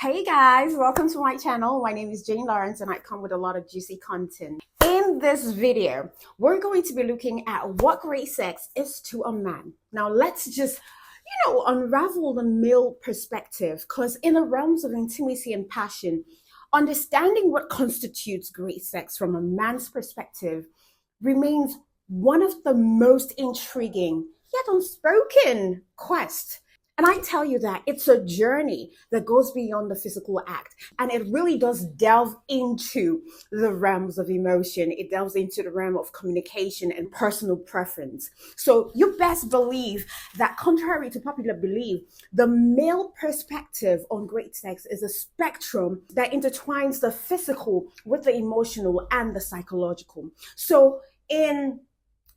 Hey guys, welcome to my channel. My name is Jane Lawrence and I come with a lot of juicy content. In this video, we're going to be looking at what great sex is to a man. Now let's just, unravel the male perspective, because in the realms of intimacy and passion, understanding what constitutes great sex from a man's perspective remains one of the most intriguing yet unspoken quests. And I tell you that it's a journey that goes beyond the physical act. And it really does delve into the realms of emotion. It delves into the realm of communication and personal preference. So you best believe that, contrary to popular belief, the male perspective on great sex is a spectrum that intertwines the physical with the emotional and the psychological. So in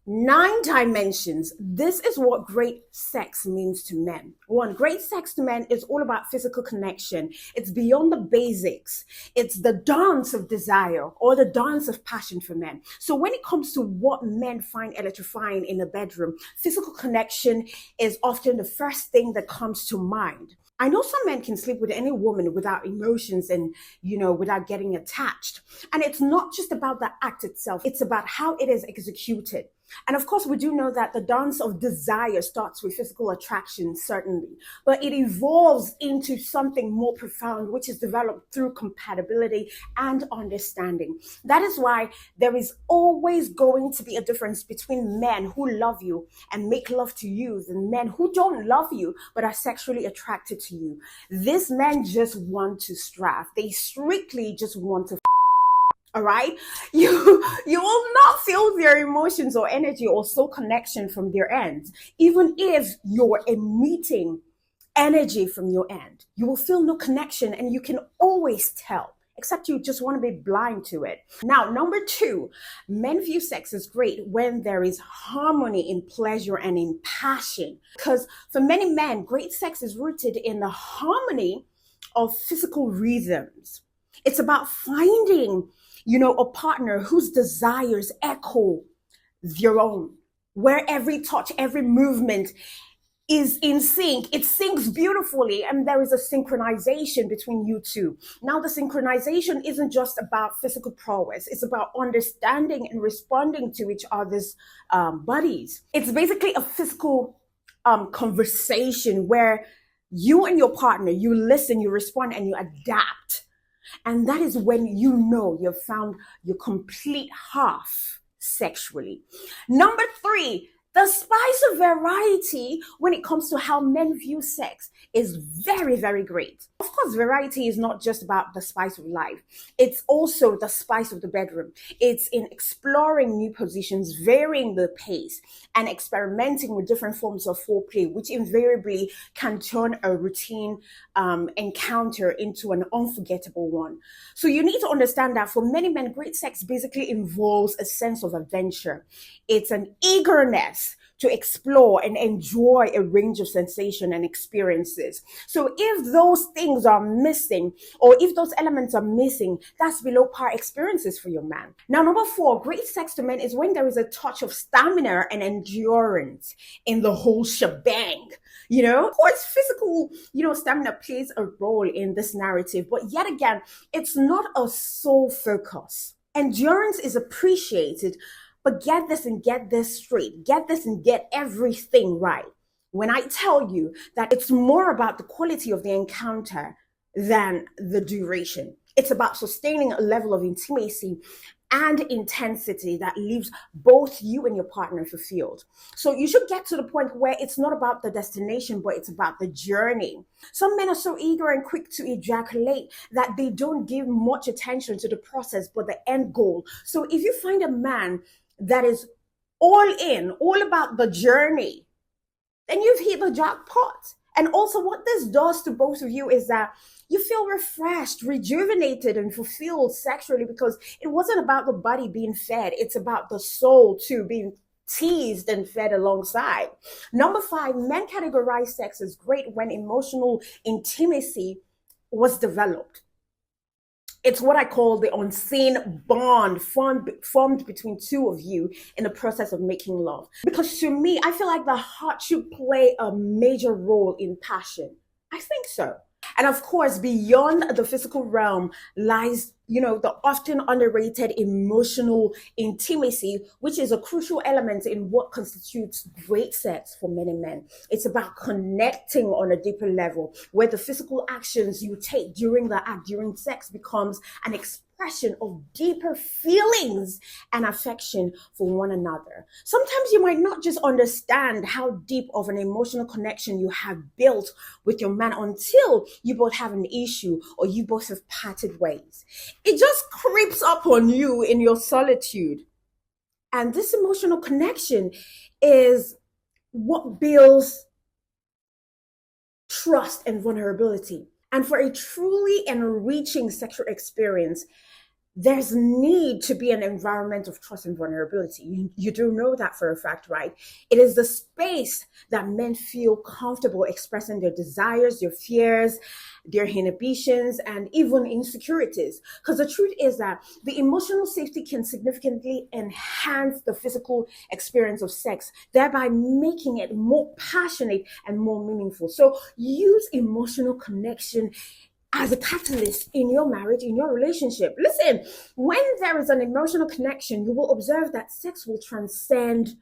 9 dimensions, this is what great sex means to men. One, great sex to men is all about physical connection. It's beyond the basics. It's the dance of desire or the dance of passion for men. So when it comes to what men find electrifying in a bedroom, physical connection is often the first thing that comes to mind. I know some men can sleep with any woman without emotions and, without getting attached. And it's not just about the act itself. It's about how it is executed. And of course, we do know that the dance of desire starts with physical attraction, certainly, but it evolves into something more profound, which is developed through compatibility and understanding. That is why there is always going to be a difference between men who love you and make love to you and men who don't love you but are sexually attracted to you. These men just want to strive. They strictly just want to. All right, you will not feel their emotions or energy or soul connection from their end, even if you're emitting energy from your end. You will feel no connection, and you can always tell, except you just want to be blind to it. Now, number 2, men view sex as great when there is harmony in pleasure and in passion. Because for many men, great sex is rooted in the harmony of physical rhythms. It's about finding a partner whose desires echo your own, where every touch, every movement is in sync. It syncs beautifully, and there is a synchronization between you two. Now, the synchronization isn't just about physical prowess. It's about understanding and responding to each other's bodies. It's basically a physical conversation where you and your partner, you listen, you respond, and you adapt. And that is when you've found your complete half sexually. Number 3, the spice of variety when it comes to how men view sex is very, very great. Of course, variety is not just about the spice of life. It's also the spice of the bedroom. It's in exploring new positions, varying the pace, and experimenting with different forms of foreplay, which invariably can turn a routine encounter into an unforgettable one. So you need to understand that for many men, great sex basically involves a sense of adventure. It's an eagerness to explore and enjoy a range of sensation and experiences. So if those things are missing, or if those elements are missing, that's below par experiences for your man. Now, number 4, great sex to men is when there is a touch of stamina and endurance in the whole shebang. Of course, physical, stamina plays a role in this narrative, but yet again, it's not a sole focus. Endurance is appreciated, but get this and get this straight. Get this and get everything right. When I tell you that it's more about the quality of the encounter than the duration. It's about sustaining a level of intimacy and intensity that leaves both you and your partner fulfilled. So you should get to the point where it's not about the destination, but it's about the journey. Some men are so eager and quick to ejaculate that they don't give much attention to the process, but the end goal. So if you find a man that is all in, all about the journey, then you've hit the jackpot. And also what this does to both of you is that you feel refreshed, rejuvenated, and fulfilled sexually, because it wasn't about the body being fed. It's about the soul too being teased and fed alongside. Number 5, men categorize sex as great when emotional intimacy was developed. It's what I call the unseen bond formed between two of you in the process of making love. Because to me, I feel like the heart should play a major role in passion. I think so. And of course, beyond the physical realm lies, the often underrated emotional intimacy, which is a crucial element in what constitutes great sex for many men. It's about connecting on a deeper level, where the physical actions you take during the act, during sex, becomes an expression of deeper feelings and affection for one another. Sometimes you might not just understand how deep of an emotional connection you have built with your man until you both have an issue or you both have parted ways. It just creeps up on you in your solitude. And this emotional connection is what builds trust and vulnerability. And for a truly enriching sexual experience, there's need to be an environment of trust and vulnerability. You do know that for a fact, right? It is the space that men feel comfortable expressing their desires, their fears, their inhibitions, and even insecurities. Because the truth is that the emotional safety can significantly enhance the physical experience of sex, thereby making it more passionate and more meaningful. So use emotional connection as a catalyst in your marriage, in your relationship. Listen, when there is an emotional connection, you will observe that sex will transcend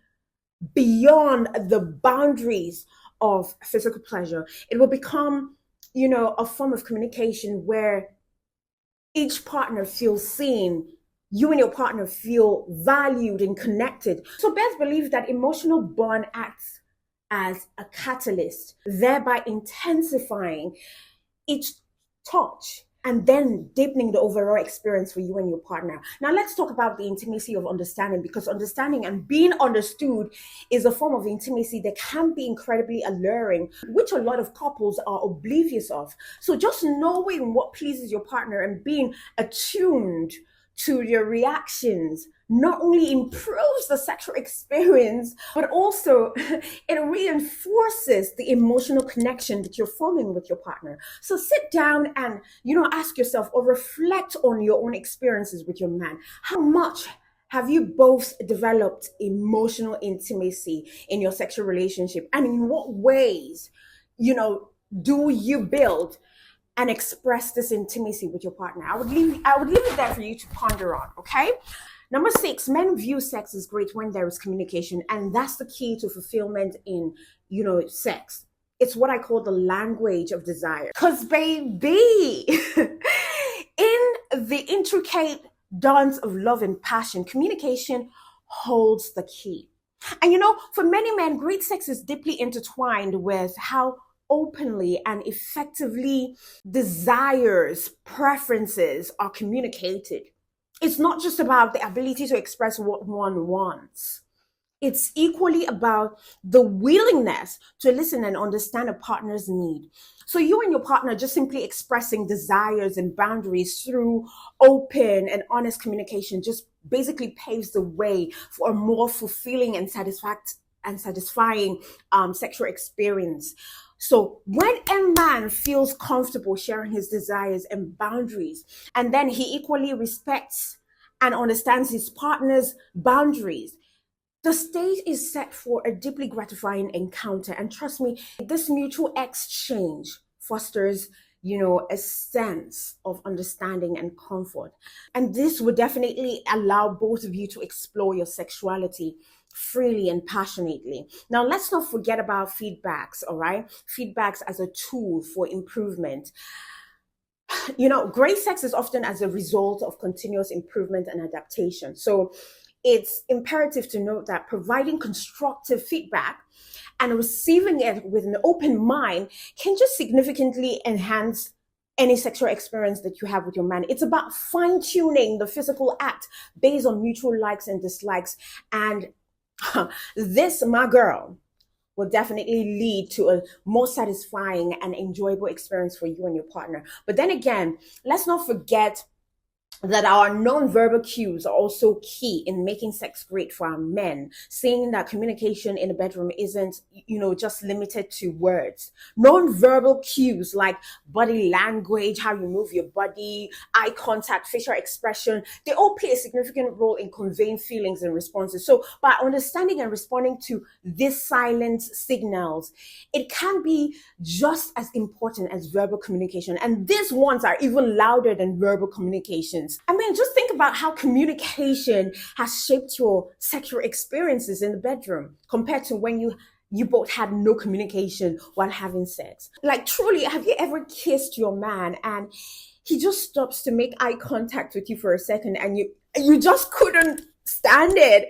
beyond the boundaries of physical pleasure. It will become, a form of communication where each partner feels seen. You and your partner feel valued and connected. So best believe that emotional bond acts as a catalyst, thereby intensifying each touch and then deepening the overall experience for you and your partner. Now, let's talk about the intimacy of understanding, because understanding and being understood is a form of intimacy that can be incredibly alluring, which a lot of couples are oblivious of. So just knowing what pleases your partner and being attuned to their reactions not only improves the sexual experience, but also it reinforces the emotional connection that you're forming with your partner. So sit down and, ask yourself or reflect on your own experiences with your man. How much have you both developed emotional intimacy in your sexual relationship? And in what ways, do you build and express this intimacy with your partner? I would leave it there for you to ponder on, okay? Number 6, men view sex as great when there is communication, and that's the key to fulfillment in, sex. It's what I call the language of desire. Because, baby, in the intricate dance of love and passion, communication holds the key. And, for many men, great sex is deeply intertwined with how openly and effectively desires, preferences are communicated. It's not just about the ability to express what one wants. It's equally about the willingness to listen and understand a partner's need. So you and your partner just simply expressing desires and boundaries through open and honest communication just basically paves the way for a more fulfilling and satisfying sexual experience. So when a man feels comfortable sharing his desires and boundaries, and then he equally respects and understands his partner's boundaries, the stage is set for a deeply gratifying encounter. And trust me, this mutual exchange fosters, a sense of understanding and comfort. And this would definitely allow both of you to explore your sexuality freely and passionately. Now, let's not forget about feedbacks, all right? Feedbacks as a tool for improvement. Great sex is often as a result of continuous improvement and adaptation. So it's imperative to note that providing constructive feedback and receiving it with an open mind can just significantly enhance any sexual experience that you have with your man. It's about fine-tuning the physical act based on mutual likes and dislikes. And this, my girl, will definitely lead to a more satisfying and enjoyable experience for you and your partner. But then again, let's not forget that our non-verbal cues are also key in making sex great for our men, saying that communication in the bedroom isn't, just limited to words. Non-verbal cues like body language, how you move your body, eye contact, facial expression, they all play a significant role in conveying feelings and responses. So by understanding and responding to these silent signals, it can be just as important as verbal communication. And these ones are even louder than verbal communications. I mean, just think about how communication has shaped your sexual experiences in the bedroom compared to when you both had no communication while having sex. Like, truly, have you ever kissed your man and he just stops to make eye contact with you for a second and you just couldn't stand it?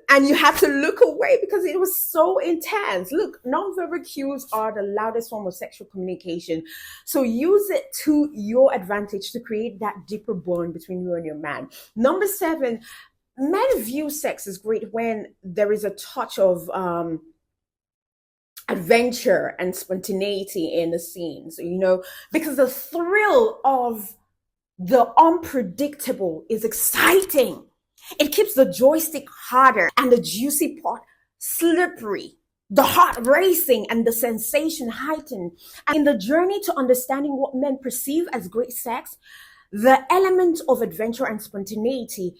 And you have to look away because it was so intense. Look, nonverbal cues are the loudest form of sexual communication. So use it to your advantage to create that deeper bond between you and your man. Number 7, men view sex as great when there is a touch of adventure and spontaneity in the scenes, because the thrill of the unpredictable is exciting. It keeps the joystick harder and the juicy part slippery, the heart racing and the sensation heightened. And in the journey to understanding what men perceive as great sex, the element of adventure and spontaneity,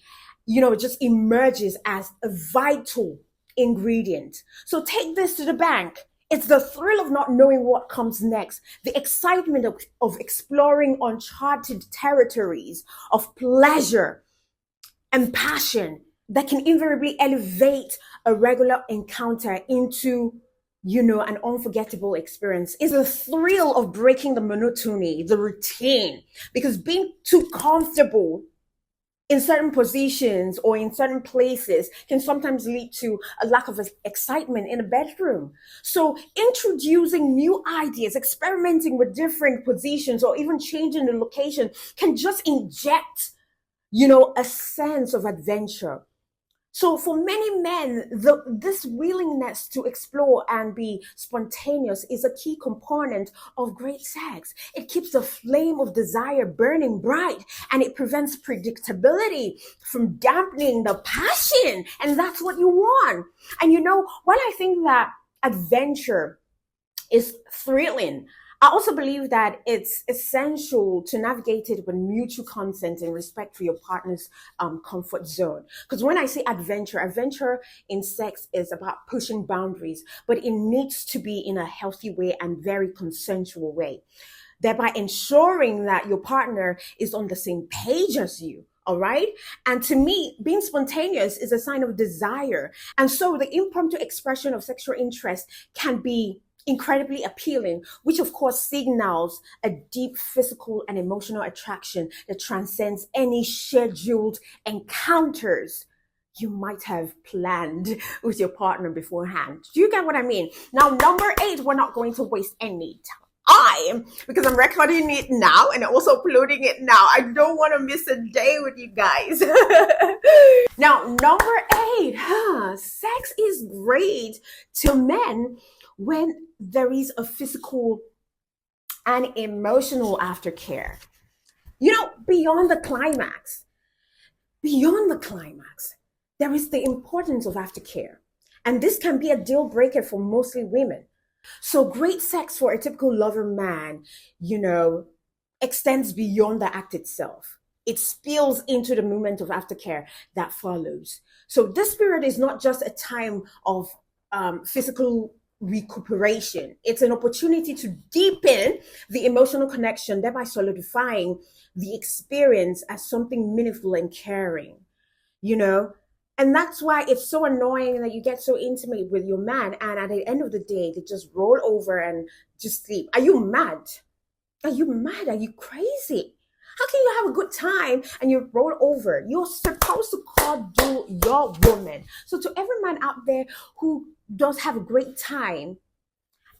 just emerges as a vital ingredient. So take this to the bank. It's the thrill of not knowing what comes next, the excitement of exploring uncharted territories, of pleasure and passion that can invariably elevate a regular encounter into, an unforgettable experience. Is the thrill of breaking the monotony, the routine, because being too comfortable in certain positions or in certain places can sometimes lead to a lack of excitement in a bedroom. So introducing new ideas, experimenting with different positions, or even changing the location can just inject a sense of adventure. So for many men, this willingness to explore and be spontaneous is a key component of great sex. It keeps the flame of desire burning bright, and it prevents predictability from dampening the passion. And that's what you want. And while I think that adventure is thrilling, I also believe that it's essential to navigate it with mutual consent and respect for your partner's comfort zone. Because when I say adventure in sex is about pushing boundaries, but it needs to be in a healthy way and very consensual way, thereby ensuring that your partner is on the same page as you. All right. And to me, being spontaneous is a sign of desire. And so the impromptu expression of sexual interest can be incredibly appealing, which of course signals a deep physical and emotional attraction that transcends any scheduled encounters you might have planned with your partner beforehand. Do you get what I mean? Now, number 8, we're not going to waste any time because I'm recording it now and also uploading it now. I don't want to miss a day with you guys. Now, number 8, sex is great to men when there is a physical and emotional aftercare. Beyond the climax, there is the importance of aftercare. And this can be a deal breaker for mostly women. So great sex for a typical lover man, extends beyond the act itself. It spills into the moment of aftercare that follows. So this period is not just a time of physical recuperation. It's an opportunity to deepen the emotional connection, thereby solidifying the experience as something meaningful and caring, And that's why it's so annoying that you get so intimate with your man and at the end of the day, they just roll over and just sleep. Are you mad? Are you crazy? How can you have a good time and you roll over? You're supposed to cuddle your woman. So to every man out there who does have a great time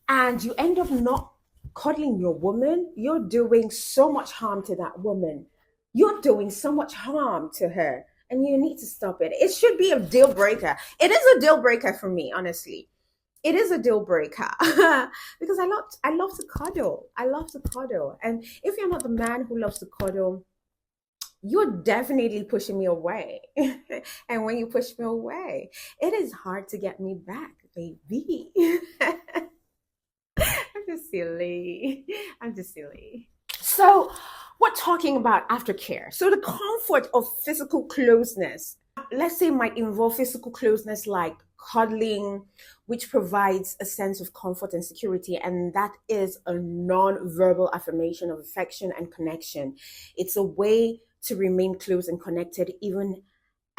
and you end up not cuddling your woman, you're doing so much harm to that woman. You're doing so much harm to her and you need to stop it. It should be a deal breaker. It is a deal breaker for me, honestly. It is a deal breaker because I love to cuddle. I love to cuddle. And if you're not the man who loves to cuddle, you're definitely pushing me away. And when you push me away, it is hard to get me back, baby. I'm just silly. I'm just silly. So, we're talking about aftercare. So, the comfort of physical closeness, let's say, might involve physical closeness like cuddling, which provides a sense of comfort and security. And that is a non-verbal affirmation of affection and connection. It's a way to remain close and connected,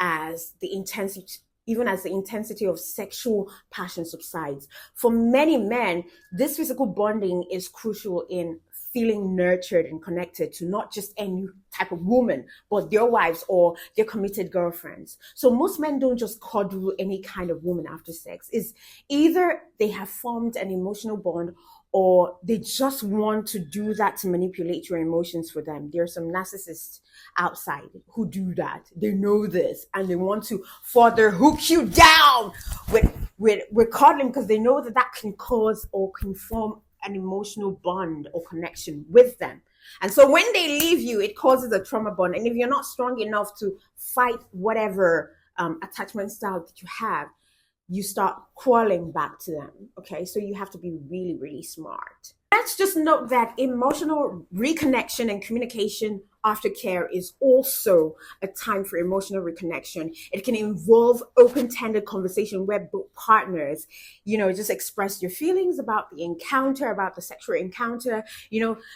as the intensity even as the intensity of sexual passion subsides. For many men, this physical bonding is crucial in feeling nurtured and connected to not just any type of woman, but their wives or their committed girlfriends. So most men don't just cuddle any kind of woman after sex. It's either they have formed an emotional bond, or they just want to do that to manipulate your emotions for them. There are some narcissists outside who do that. They know this and they want to further hook you down with cuddling, because they know that that can cause or can form an emotional bond or connection with them. And so when they leave you, it causes a trauma bond. And if you're not strong enough to fight whatever attachment style that you have, you start crawling back to them. Okay, so you have to be really, really smart. Let's just note that emotional reconnection and communication aftercare is also a time for emotional reconnection. It can involve open, tender conversation where both partners, just express your feelings about the encounter, about the sexual encounter.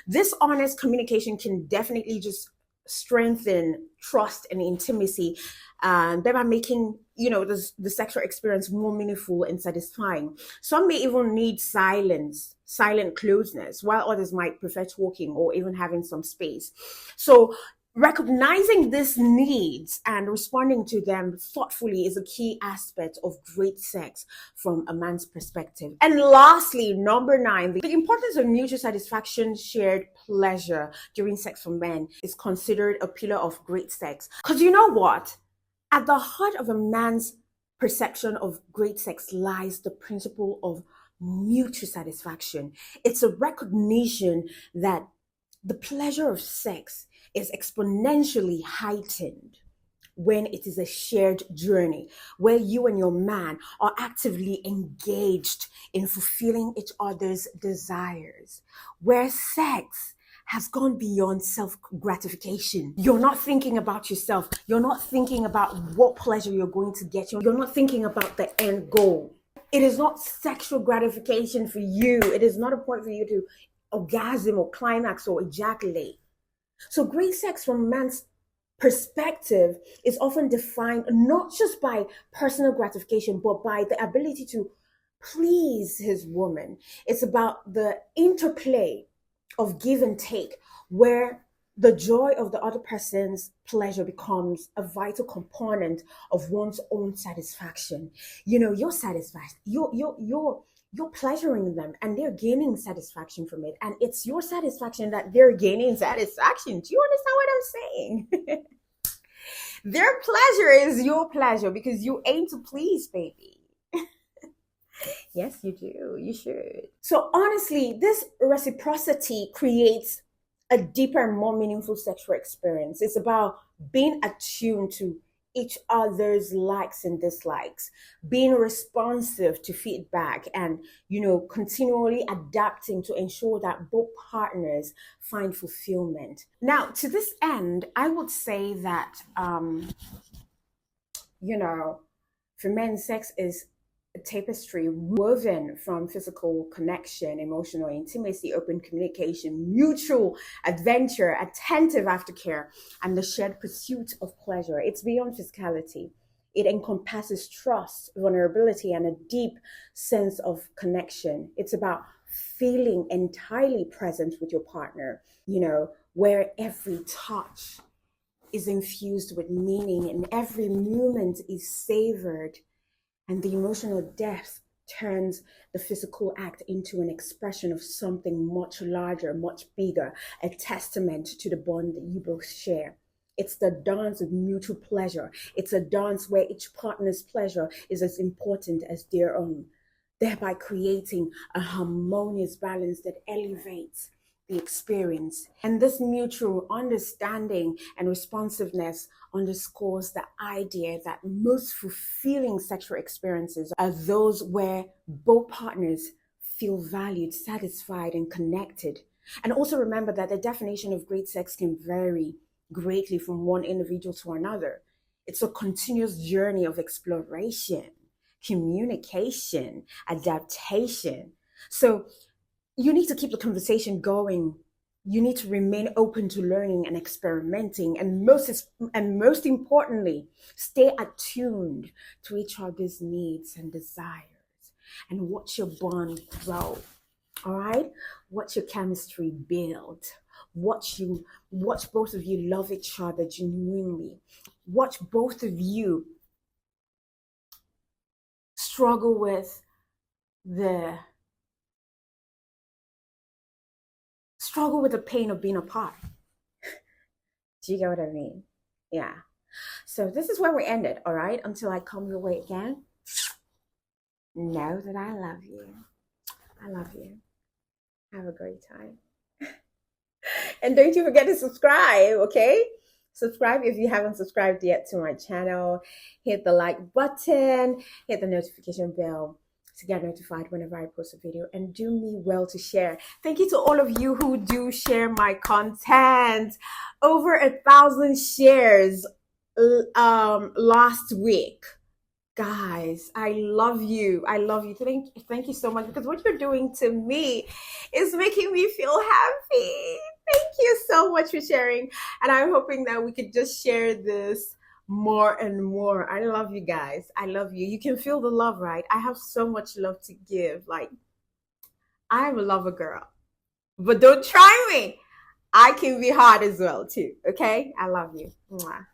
This honest communication can definitely just strengthen trust and intimacy, thereby making the sexual experience more meaningful and satisfying. Some may even need silent closeness, while others might prefer talking or even having some space. So recognizing these needs and responding to them thoughtfully is a key aspect of great sex from a man's perspective. And lastly, number 9, the importance of mutual satisfaction, shared pleasure during sex for men is considered a pillar of great sex. Because you know what? At the heart of a man's perception of great sex lies the principle of mutual satisfaction. It's a recognition that the pleasure of sex is exponentially heightened when it is a shared journey, where you and your man are actively engaged in fulfilling each other's desires, where sex has gone beyond self-gratification. You're not thinking about yourself. You're not thinking about what pleasure you're going to get. You're not thinking about the end goal. It is not sexual gratification for you. It is not a point for you to orgasm or climax or ejaculate. So great sex from a man's perspective is often defined not just by personal gratification, but by the ability to please his woman. It's about the interplay of give and take, where the joy of the other person's pleasure becomes a vital component of one's own satisfaction. You're satisfied. You're pleasuring them and they're gaining satisfaction from it. And it's your satisfaction that they're gaining satisfaction. Do you understand what I'm saying? Their pleasure is your pleasure because you aim to please, baby. Yes, you do. You should. So honestly, this reciprocity creates a deeper and more meaningful sexual experience. It's about being attuned to each other's likes and dislikes, being responsive to feedback, and continually adapting to ensure that both partners find fulfillment. Now, to this end, I would say that for men, sex is a tapestry woven from physical connection, emotional intimacy, open communication, mutual adventure, attentive aftercare, and the shared pursuit of pleasure. It's beyond physicality. It encompasses trust, vulnerability, and a deep sense of connection. It's about feeling entirely present with your partner, where every touch is infused with meaning and every moment is savored. And the emotional depth turns the physical act into an expression of something much larger, much bigger, a testament to the bond that you both share. It's the dance of mutual pleasure. It's a dance where each partner's pleasure is as important as their own, thereby creating a harmonious balance that elevates the experience. And this mutual understanding and responsiveness underscores the idea that most fulfilling sexual experiences are those where both partners feel valued, satisfied, and connected. And also remember that the definition of great sex can vary greatly from one individual to another. It's a continuous journey of exploration, communication, adaptation. So you need to keep the conversation going. You need to remain open to learning and experimenting, and most importantly, stay attuned to each other's needs and desires, and watch your bond grow. All right, watch your chemistry build. Watch both of you love each other genuinely. Watch both of you struggle with the pain of being apart. Do you get what I mean? Yeah. So this is where we ended, all right? Until I come your way again. Know that I love you. I love you. Have a great time. And don't you forget to subscribe, okay? Subscribe if you haven't subscribed yet to my channel. Hit the like button, hit the notification bell to get notified whenever I post a video, and do me well to share. Thank you to all of you who do share my content. Over 1,000 shares last week. Guys, I love you. I love you. Thank you so much, because what you're doing to me is making me feel happy. Thank you so much for sharing. And I'm hoping that we could just share this more and more. I love you guys. I love you. You can feel the love, right? I have so much love to give. Like, I'm a lover girl. But don't try me. I can be hard as well, too. Okay? I love you. Mwah.